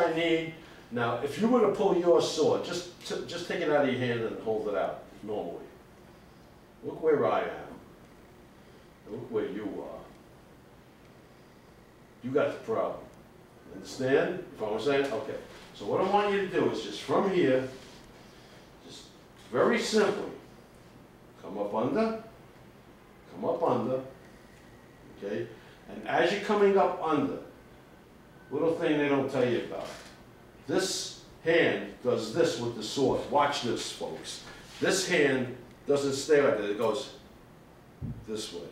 I need. Now, if you were to pull your sword, just take it out of your hand and hold it out normally. Look where I am. Look where you are. You got the problem. Understand? You follow what I'm saying? Okay. So what I want you to do is just from here, just very simply, come up under, okay? And as you're coming up under, little thing they don't tell you about. This hand does this with the sword. Watch this, folks. This hand doesn't stay like that. It goes this way.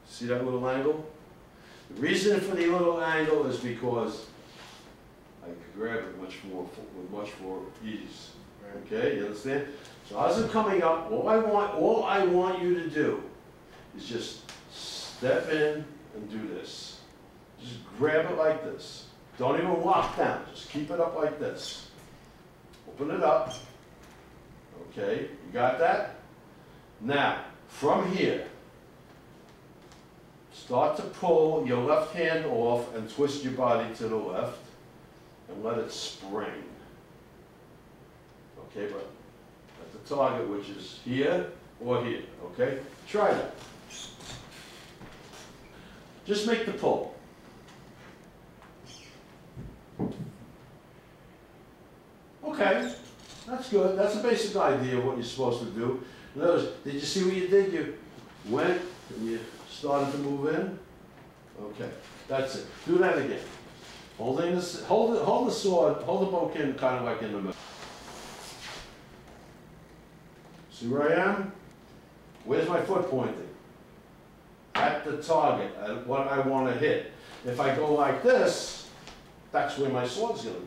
See that little angle? The reason for the little angle is because I can grab it with much more ease. Okay, you understand? So as I'm coming up, all I want you to do is just step in and do this. Just grab it like this. Don't even walk down. Just keep it up like this. Open it up. Okay, you got that? Now, from here, start to pull your left hand off and twist your body to the left and let it spring. Okay, but at the target, which is here or here, okay? Try that. Just make the pull. Okay, that's good. That's a basic idea of what you're supposed to do. In other words, did you see what you did? You went and you started to move in. Okay, that's it. Do that again. Holding this, hold the sword, hold the bokin kind of like in the middle. See where I am? Where's my foot pointing? At the target, at what I want to hit. If I go like this, that's where my sword's going to go.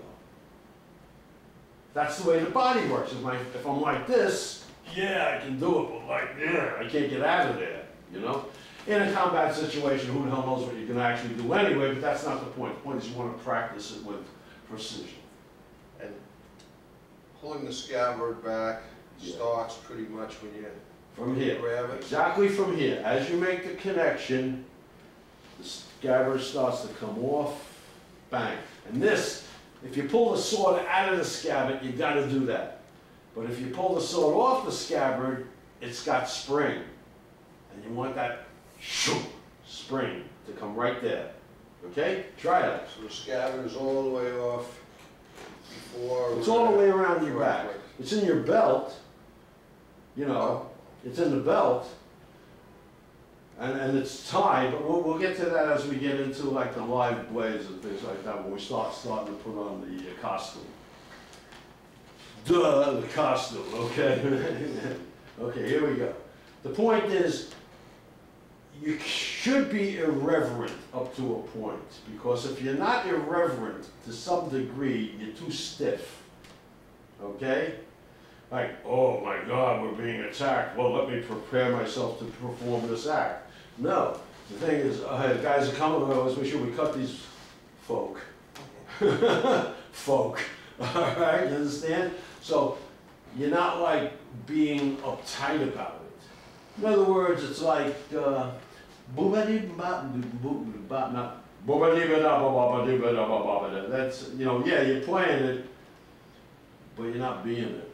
That's the way the body works. If I'm like this, yeah, I can do it, but like, yeah, I can't get out of there, you know? In a combat situation, who the hell knows what you can actually do anyway, but that's not the point. The point is you want to practice it with precision. And pulling the scabbard back starts pretty much when you from here. Grab it. Exactly from here. As you make the connection, the scabbard starts to come off, bang. And this, if you pull the sword out of the scabbard, you got to do that. But if you pull the sword off the scabbard, it's got spring. And you want that spring to come right there. Okay? Try that. So the scabbard is all the way off before... It's all the way around your back. It's in your belt. You know, it's in the belt. And it's tied, but we'll get to that as we get into like the live blades and things like that when we starting to put on the costume. Duh, the costume, okay? Okay, here we go. The point is, you should be irreverent up to a point, because if you're not irreverent to some degree, you're too stiff, okay? Like, oh my God, we're being attacked. Well, let me prepare myself to perform this act. No, the thing is, guys are coming, let's make sure we cut these folk. Folk, all right, you understand? So, you're not like being uptight about it. In other words, it's like, that's, you know, yeah, you're playing it, but you're not being it.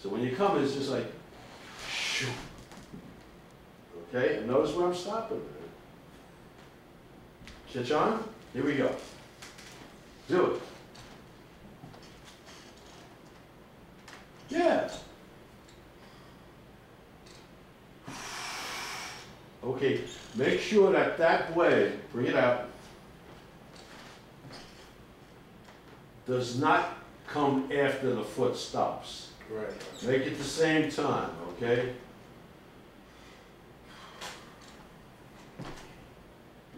So when you come, it's just like, shoot. Okay, and notice where I'm stopping. Catch on? Here we go. Do it. Yeah. Okay, make sure that that blade, bring it out, does not come after the foot stops. Right. Make it the same time, okay?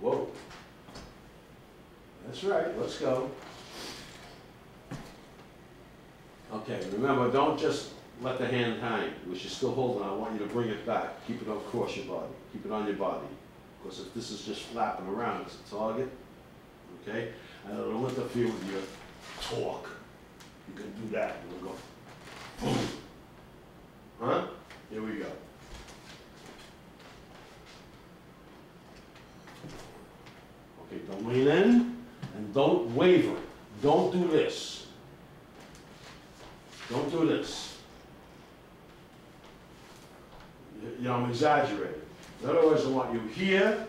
Whoa. That's right, let's go. Okay, remember, don't just let the hand hang, which you're still holding. I want you to bring it back. Keep it across your body. Keep it on your body. Because if this is just flapping around, it's a target. Okay? And it'll interfere with your torque. You can do that. We'll go. Boom. Huh? Here we go. Okay, don't lean in and don't waver. Don't do this. Don't do this. You know, I'm exaggerating. In other words, I want you here,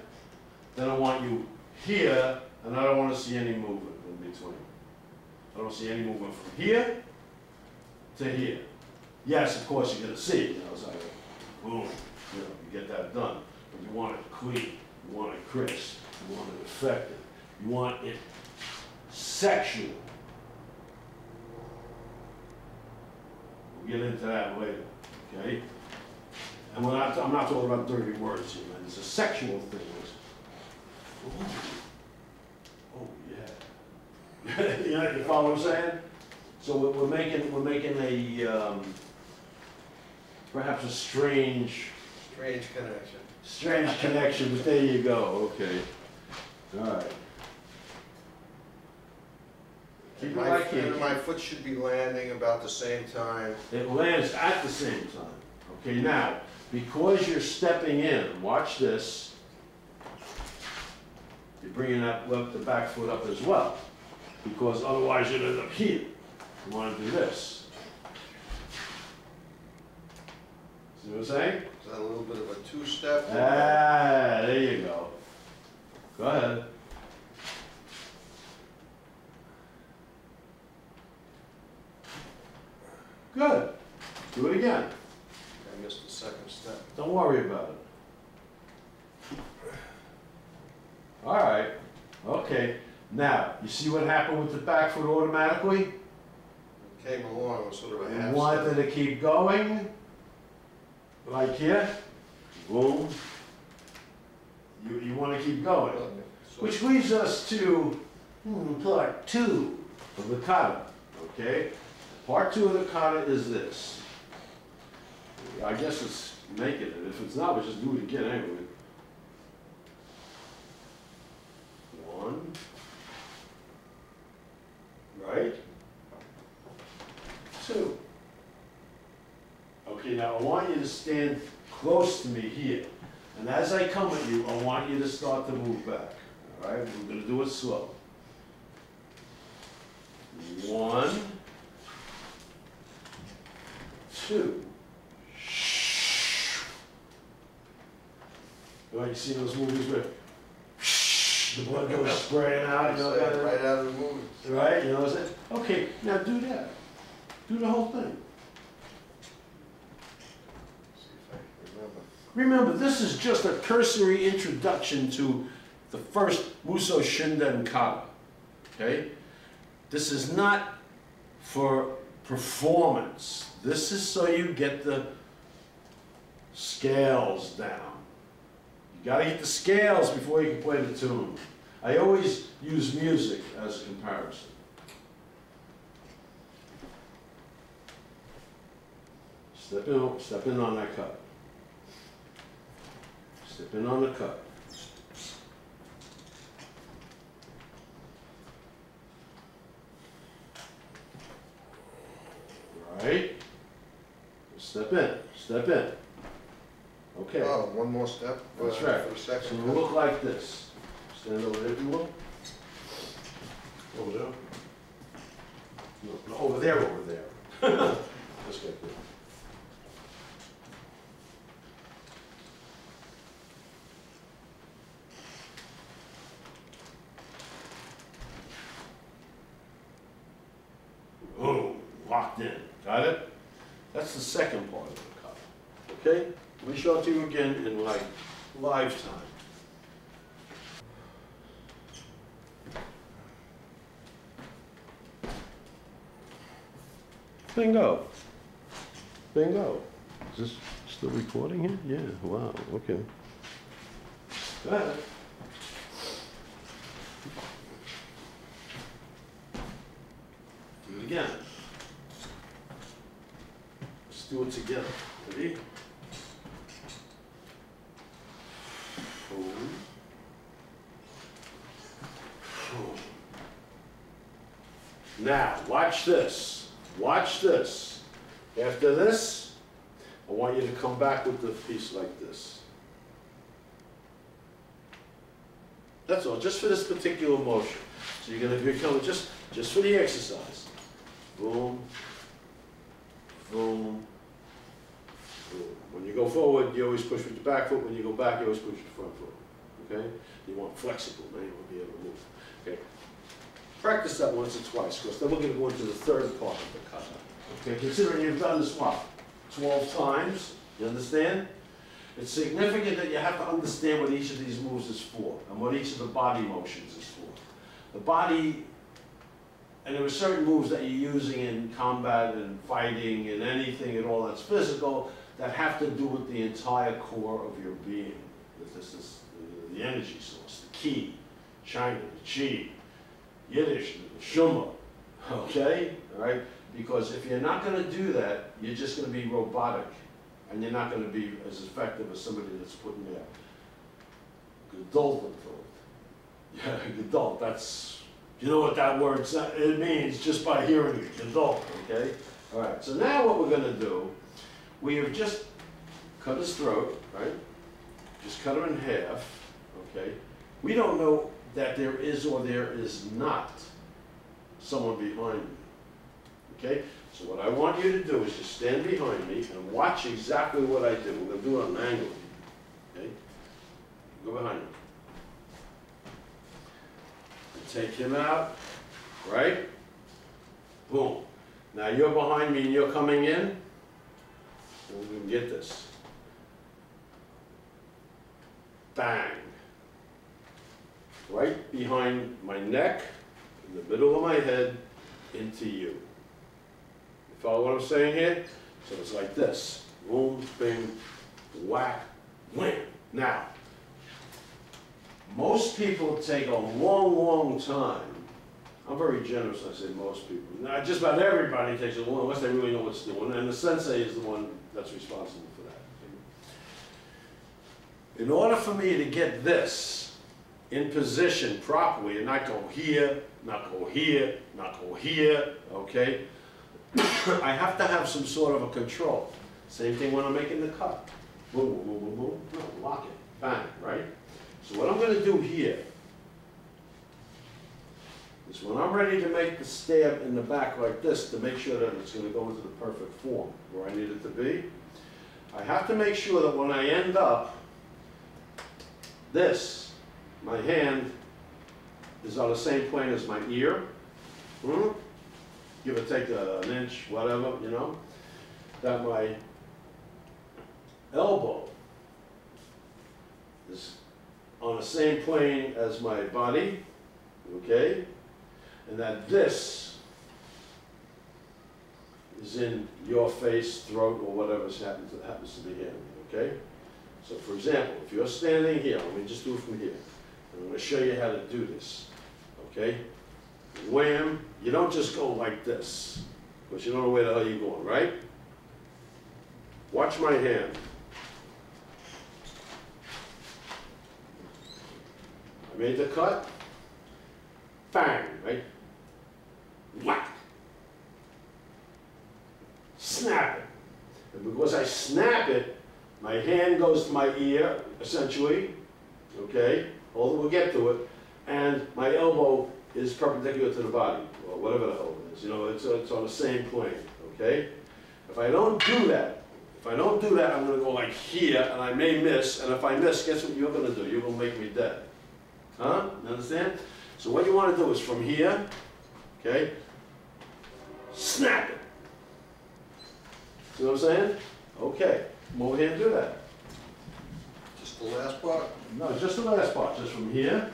then I want you here, and I don't want to see any movement in between. I don't see any movement from here to here. Yes, of course, you're going to see it. You know, it's like, boom, you know, you get that done. But you want it clean, you want it crisp, you want it effective, you want it sexual. We'll get into that later, okay? And I'm not talking about dirty words here, man. It's a sexual thing. Ooh. Oh, yeah. You follow what I'm saying? So we're making a, perhaps a strange connection, but there you go, okay. All right. Keep it like And my foot should be landing about the same time. It lands at the same time. Okay, now, because you're stepping in, watch this. You're bringing the back foot up as well, because otherwise you'd end up here. You want to do this. See what I'm saying? Is that a little bit of a two-step? Ah, there you go. Go ahead. Good. Do it again. I missed the second step. Don't worry about it. All right. Okay. Now, you see what happened with the back foot automatically? It came along, it was sort of a half You wanted step. to keep going, like here. Boom. You want to keep going. So Which leads us to part 2 of the kata, okay? Part 2 of the kata is this. I guess it's making it. If it's not, we'll just do it again anyway. 1. Right? 2. Okay, now I want you to stand close to me here. And as I come at you, I want you to start to move back. All right? We're going to do it slow. 1, 2. You see those movies where the blood goes spraying out? You know that? Right out of the movie. Right? You know what I'm saying? Okay, now do that. Do the whole thing. See if I can remember. Remember, this is just a cursory introduction to the first Muso Shinden kata. Okay? This is not for performance. This is so you get the scales down. You gotta get the scales before you can play the tune. I always use music as a comparison. Step in on that cut. Step in on the cut. Right? Step in. Step in. Okay. Oh, one more step? That's right. For the So second. it'll look like this. Stand over there if you will. Over there. No, over there, over there. Let's get there. Oh, locked in. Got it? That's the second part of the kata. Okay? Let me show it to you again in like live time. Bingo. Bingo. Is this still recording here? Yeah, wow, okay. Go ahead. Do it again. Let's do it together. Ready? Boom. Boom. Now, watch this. Watch this. After this, I want you to come back with the piece like this. That's all, just for this particular motion. So you're coming, just just for the exercise. Boom, boom, boom. When you go forward, you always push with the back foot. When you go back, you always push with the front foot. Okay? You want flexible, man. You want to be able to move. Okay? Practice that once or twice, because then we're going to go into the third part of the kata. Okay? Considering you've done this, what, 12 times? You understand? It's significant that you have to understand what each of these moves is for, and what each of the body motions is for. The body, and there are certain moves that you're using in combat and fighting and anything at all that's physical that have to do with the entire core of your being. This is the energy source, the ki, China, the chi, Yiddish, the shuma, okay? All right? Because if you're not going to do that, you're just going to be robotic. And you're not going to be as effective as somebody that's putting their geduld into it. Yeah, geduld, that's, you know what that word it means just by hearing it, geduld, okay? All right, so now what we're going to do, we have just cut his throat, right? Just cut him in half, okay? We don't know that there is or there is not someone behind me, okay? So what I want you to do is just stand behind me and watch exactly what I do. We're going to do it on an angle, okay? Go behind me. And take him out, right? Boom. Now you're behind me and you're coming in. And we can get this. Bang. Right behind my neck, in the middle of my head, into you. Follow what I'm saying here? So it's like this. Boom, bing, whack, wham. Now, most people take a long, long time. I'm very generous when I say most people. Now, just about everybody takes a long, unless they really know what's doing, and the sensei is the one that's responsible for that. In order for me to get this in position properly, and not go here, not go here, not go here, okay? I have to have some sort of a control. Same thing when I'm making the cut. Boom, boom, boom, boom, boom. No, lock it. Bang, right? So what I'm going to do here is when I'm ready to make the stab in the back like this to make sure that it's going to go into the perfect form where I need it to be, I have to make sure that when I end up, this, my hand, is on the same plane as my ear. Give or take an inch, whatever, you know, that my elbow is on the same plane as my body, okay, and that this is in your face, throat, or whatever happens to be here, okay? So for example, if you're standing here, let me just do it from here, and I'm going to show you how to do this, okay? Wham, you don't just go like this, because you don't know where the hell you're going, right? Watch my hand. I made the cut, bang, right? Whack. Snap it. And because I snap it, my hand goes to my ear, essentially, okay? Although we'll get to it, and my elbow is perpendicular to the body, or whatever the hell it is. You know, it's on the same plane, okay? If I don't do that, I'm going to go like here, and I may miss, and if I miss, guess what you're going to do? You're going to make me dead. Huh? You understand? So what you want to do is from here, okay, snap it. See what I'm saying? Okay, come over here and do that. Just the last part? No, just the last part, just from here.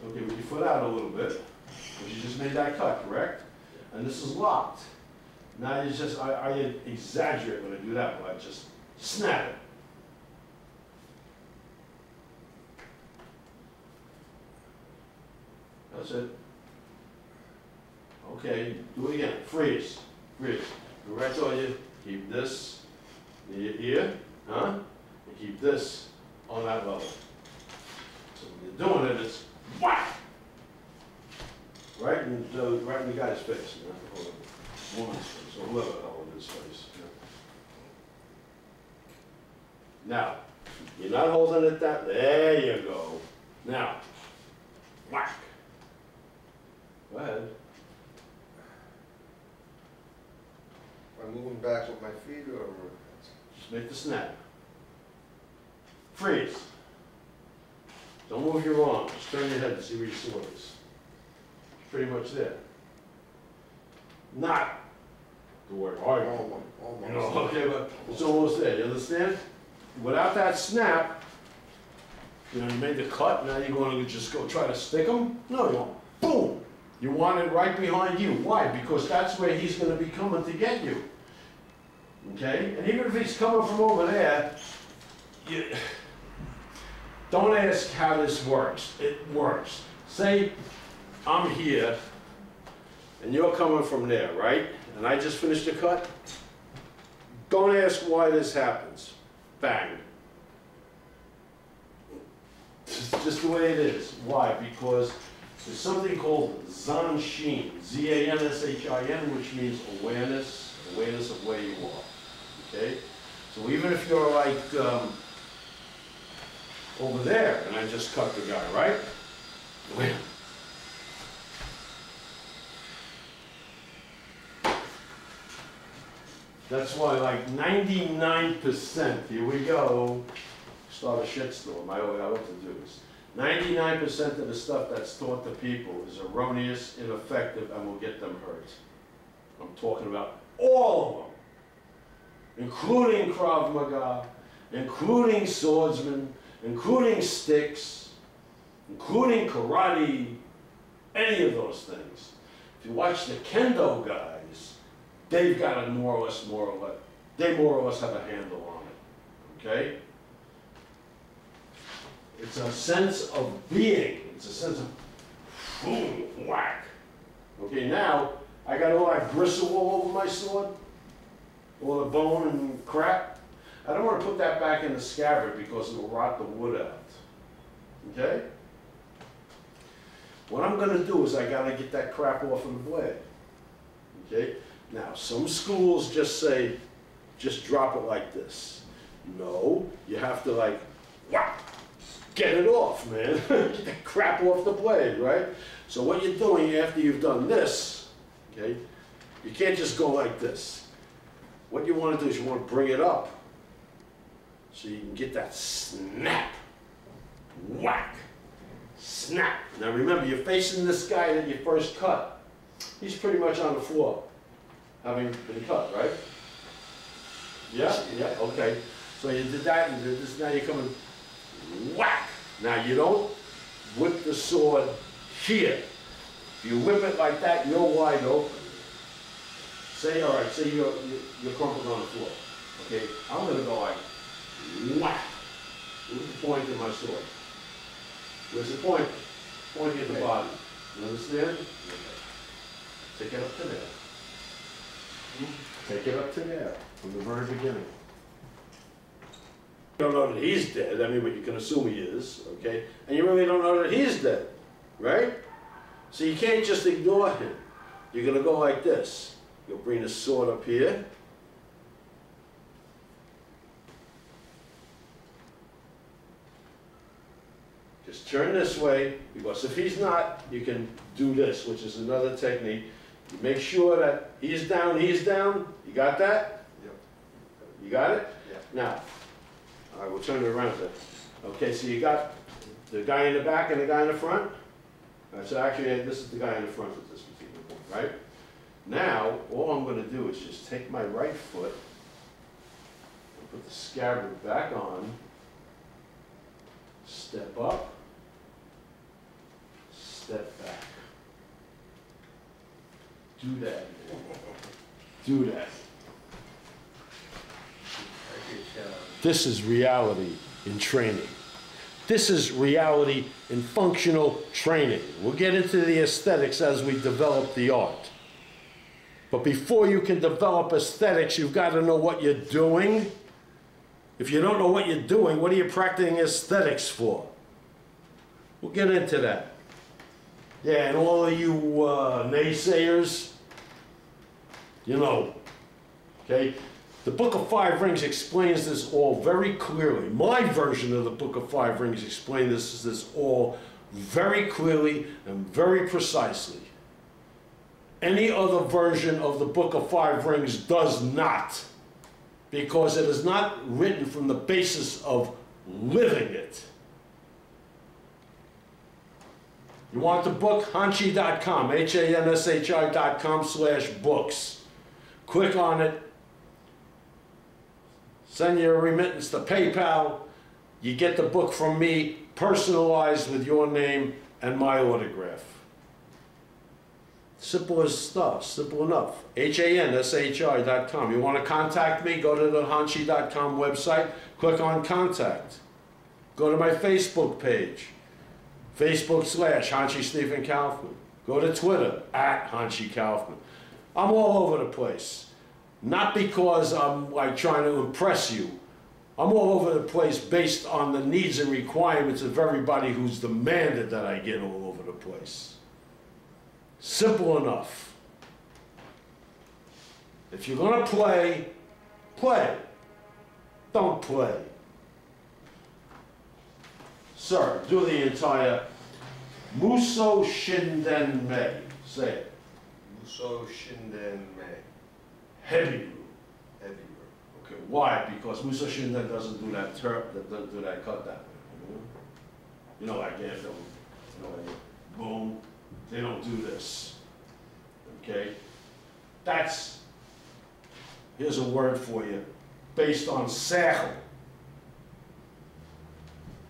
Okay, with your foot out a little bit, because you just made that cut, correct? And this is locked. Now you just, I exaggerate when I do that, but I just snap it. That's it. Okay, do it again. Freeze. Freeze. Remember I told you, keep this in your ear, huh? And keep this on that level. So when you're doing it, it's whack! Right in the guy's face, you know, or woman's face, or whoever the hell in his face. You know. Now, you're not holding it that, there you go. Now, whack. Go back with my feet or? Just make the snap. Freeze. Don't move your arm. Just turn your head and see where your sword is. Pretty much there. Not the word hard. Almost. You know, okay, but it's almost there. You understand? Without that snap, you know, you made the cut. Now you're going to just go try to stick him. No, you want boom. You want it right behind you. Why? Because that's where he's going to be coming to get you. Okay? And even if he's coming from over there, don't ask how this works. It works. Say I'm here, and you're coming from there, right? And I just finished the cut. Don't ask why this happens. Bang. It's just the way it is. Why? Because there's something called Zanshin, Z-A-N-S-H-I-N, which means awareness of where you are. Okay? So even if you're like over there, and I just cut the guy, right? Wham. That's why like 99%, here we go, start a shitstorm. I what to do this. 99% of the stuff that's taught to people is erroneous, ineffective, and will get them hurt. I'm talking about all of them, including Krav Maga, including swordsmen, including sticks, including karate, any of those things. If you watch the kendo guys, they've got a more or less, they more or less have a handle on it, okay? It's a sense of being. It's a sense of boom, whack. Okay, now I got all that bristle all over my sword, all the bone and crap. I don't want to put that back in the scabbard because it will rot the wood out. Okay? What I'm going to do is I got to get that crap off of the blade. Okay? Now, some schools just say, just drop it like this. No, you have to like, whack. Get it off, man. Get that crap off the blade, right? So what you're doing after you've done this, okay, you can't just go like this. What you want to do is you want to bring it up so you can get that snap, whack, snap. Now remember, you're facing this guy that you first cut. He's pretty much on the floor, having been cut, right? Yeah, yeah, okay. So you did that, and did this, now you're coming, whack! Now you don't whip the sword here. If you whip it like that, you're wide open. Say, all right, say you're crumpled on the floor. Okay, I'm gonna go like, whack! Where's the point in my sword? Where's the point? Pointing at the body. You understand? Take it up to there. Take it up to there, from the very beginning. You don't know that he's dead, I mean, but you can assume he is, okay? And you really don't know that he's dead, right? So you can't just ignore him. You're gonna go like this. You'll bring the sword up here. Just turn this way, because if he's not, you can do this, which is another technique. You make sure that he's down, you got that? Yep. You got it? Yeah. Now, all right, we'll turn it around then. Okay, so you got the guy in the back and the guy in the front. All right, so actually, this is the guy in the front at this particular point, right? Now, all I'm going to do is just take my right foot and put the scabbard back on, step up, step back. Do that. Do that. This is reality in training. This is reality in functional training. We'll get into the aesthetics as we develop the art. But before you can develop aesthetics, you've got to know what you're doing. If you don't know what you're doing, what are you practicing aesthetics for? We'll get into that. Yeah, and all of you naysayers, you know, okay? The Book of Five Rings explains this all very clearly. My version of the Book of Five Rings explains this all very clearly and very precisely. Any other version of the Book of Five Rings does not, because it is not written from the basis of living it. You want the book? Hanshi.com, HANSHI.com/books. Click on it, send your remittance to PayPal, you get the book from me, personalized with your name and my autograph. Simple as stuff, simple enough. HANSHI.com. You want to contact me? Go to the Hanshi.com website, click on contact. Go to my Facebook page, Facebook/Hanshi Stephen Kaufman. Go to Twitter, @Hanshi Kaufman. I'm all over the place. Not because I'm like trying to impress you. I'm all over the place based on the needs and requirements of everybody who's demanded that I get all over the place. Simple enough. If you're gonna play, play. Don't play. Sir, do the entire Muso Shinden Mae. Say it. Muso Shinden Mae. Hebi-ryu. Hebi-ryu. Okay, why? Because Muso Shinden doesn't do that doesn't do that cut that way. You know, like Iaido, you know, like, boom. They don't do this. Okay? That's, here's a word for you, based on seichel.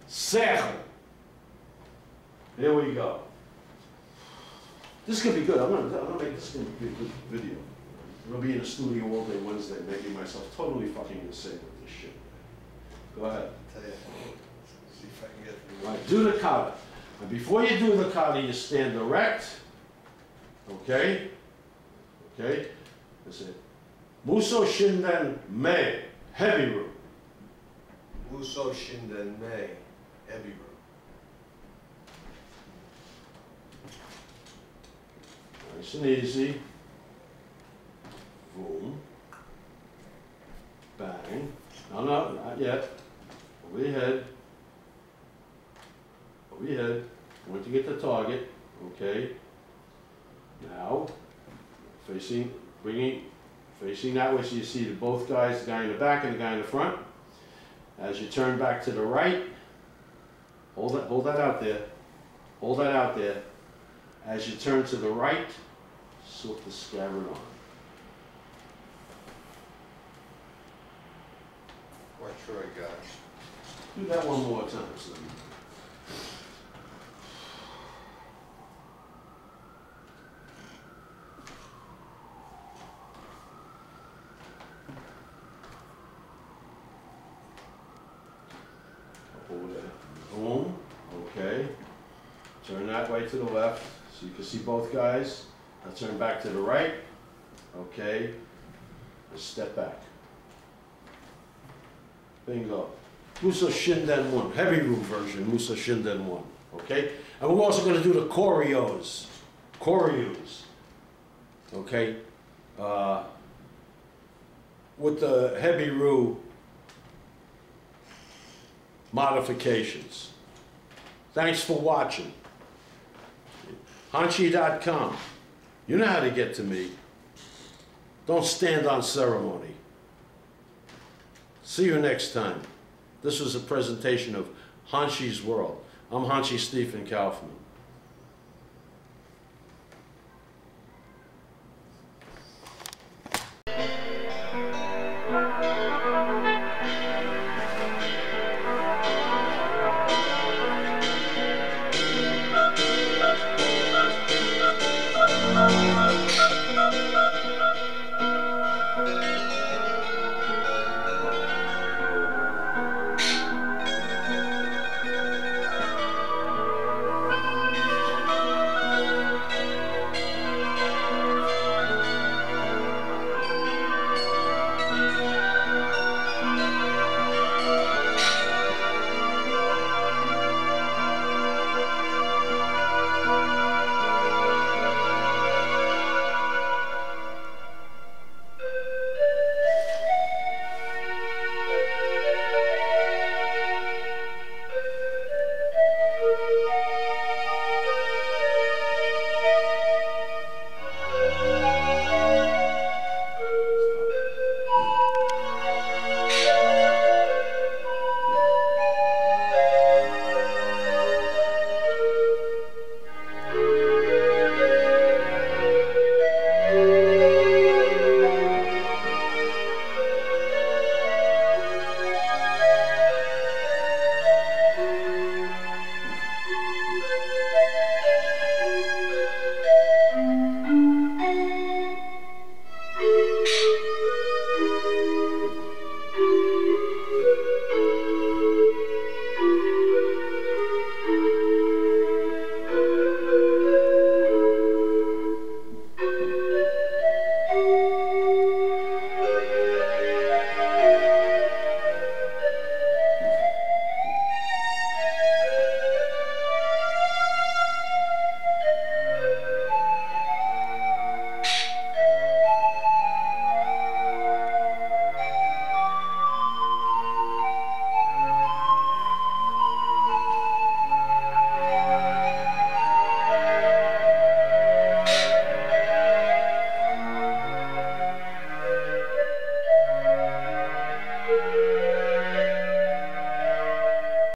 Seichel. Here we go. This is gonna be good. I'm gonna make this gonna be a good video. I'm gonna be in the studio all day Wednesday, making myself totally fucking insane with this shit. Go ahead. Tell you. See if I can get through. Right, do the kata. And before you do the kata, you stand erect. Okay? Okay? That's it. Muso Shinden Mae. Hebi-ryu. Muso Shinden Mae. Hebi-ryu. Nice and easy. Boom. Bang. No, no, not yet. Over your head. Over your head. Once you get the target, okay. Now, facing that way so you see both guys, the guy in the back and the guy in the front. As you turn back to the right, hold that out there. Hold that out there. As you turn to the right, slip the scabbard on. Quite sure I got it. Do that one more time, son. Over there. Boom. Okay. Turn that way to the left so you can see both guys. Now turn back to the right. Okay. And step back. Bingo. Muso Shinden 1. Hebi-ryu version, Muso Shinden 1. Okay? And we're also going to do the choreos. Choreos. Okay? With the hebi-ryu modifications. Thanks for watching. Hanshi.com. You know how to get to me. Don't stand on ceremony. See you next time. This was a presentation of Hanshi's World. I'm Hanshi Stephen Kaufman.